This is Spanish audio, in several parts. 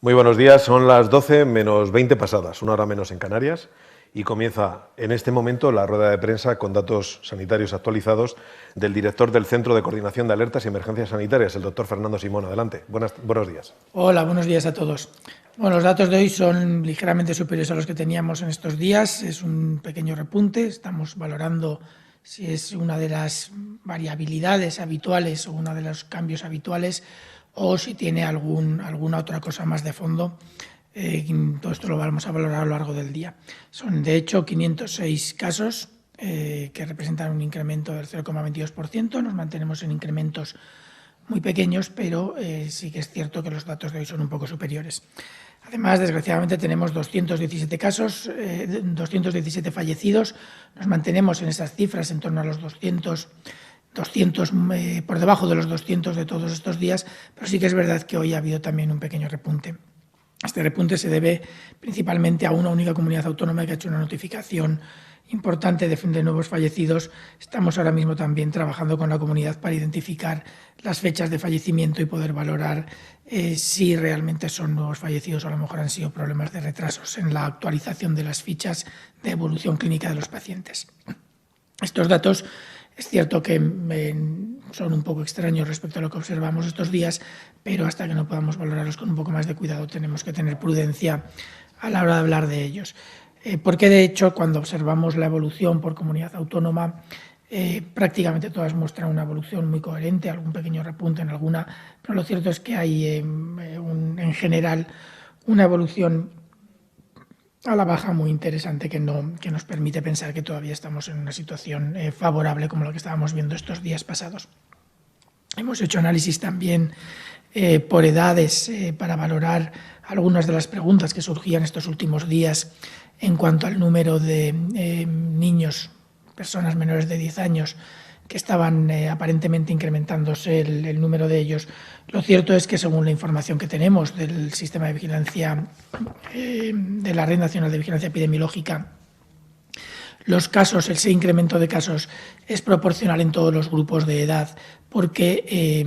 Muy buenos días, son las 12 menos 20 pasadas, una hora menos en Canarias, y comienza en este momento la rueda de prensa con datos sanitarios actualizados del director del Centro de Coordinación de Alertas y Emergencias Sanitarias, el doctor Fernando Simón. Adelante. Buenos días. Hola, buenos días a todos. Bueno, los datos de hoy son ligeramente superiores a los que teníamos en estos días. Es un pequeño repunte. Estamos valorando si es una de las variabilidades habituales o uno de los cambios habituales o si tiene alguna otra cosa más de fondo. Todo esto lo vamos a valorar a lo largo del día. Son, de hecho, 506 casos que representan un incremento del 0,22%. Nos mantenemos en incrementos muy pequeños, pero sí que es cierto que los datos de hoy son un poco superiores. Además, desgraciadamente, tenemos 217 casos, 217 fallecidos. Nos mantenemos en esas cifras en torno a los 200 por debajo de los 200 de todos estos días, pero sí que es verdad que hoy ha habido también un pequeño repunte. Este repunte se debe principalmente a una única comunidad autónoma que ha hecho una notificación importante de nuevos fallecidos. Estamos ahora mismo también trabajando con la comunidad para identificar las fechas de fallecimiento y poder valorar si realmente son nuevos fallecidos o a lo mejor han sido problemas de retrasos en la actualización de las fichas de evolución clínica de los pacientes. Estos datos es cierto que son un poco extraños respecto a lo que observamos estos días, pero hasta que no podamos valorarlos con un poco más de cuidado tenemos que tener prudencia a la hora de hablar de ellos. Porque, de hecho, cuando observamos la evolución por comunidad autónoma, prácticamente todas muestran una evolución muy coherente, algún pequeño repunte en alguna, pero lo cierto es que hay, en general, una evolución a la baja muy interesante que nos permite pensar que todavía estamos en una situación favorable como la que estábamos viendo estos días pasados. Hemos hecho análisis también por edades para valorar algunas de las preguntas que surgían estos últimos días en cuanto al número de niños, personas menores de 10 años, que estaban aparentemente incrementándose el número de ellos. Lo cierto es que, según la información que tenemos del sistema de vigilancia de la Red Nacional de Vigilancia Epidemiológica, ese incremento de casos es proporcional en todos los grupos de edad, porque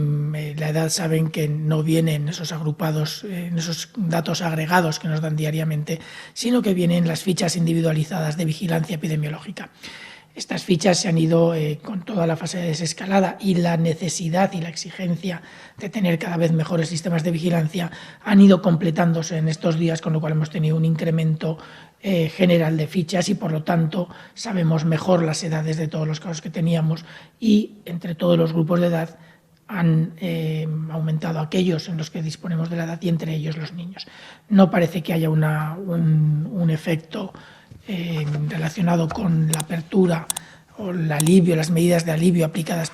la edad saben que no vienen esos agrupados, en esos datos agregados que nos dan diariamente, sino que vienen las fichas individualizadas de vigilancia epidemiológica. Estas fichas se han ido con toda la fase de desescalada y la necesidad y la exigencia de tener cada vez mejores sistemas de vigilancia han ido completándose en estos días, con lo cual hemos tenido un incremento general de fichas y, por lo tanto, sabemos mejor las edades de todos los casos que teníamos y entre todos los grupos de edad han aumentado aquellos en los que disponemos de la edad y entre ellos los niños. No parece que haya un efecto relacionado con la apertura o el alivio, las medidas de alivio aplicadas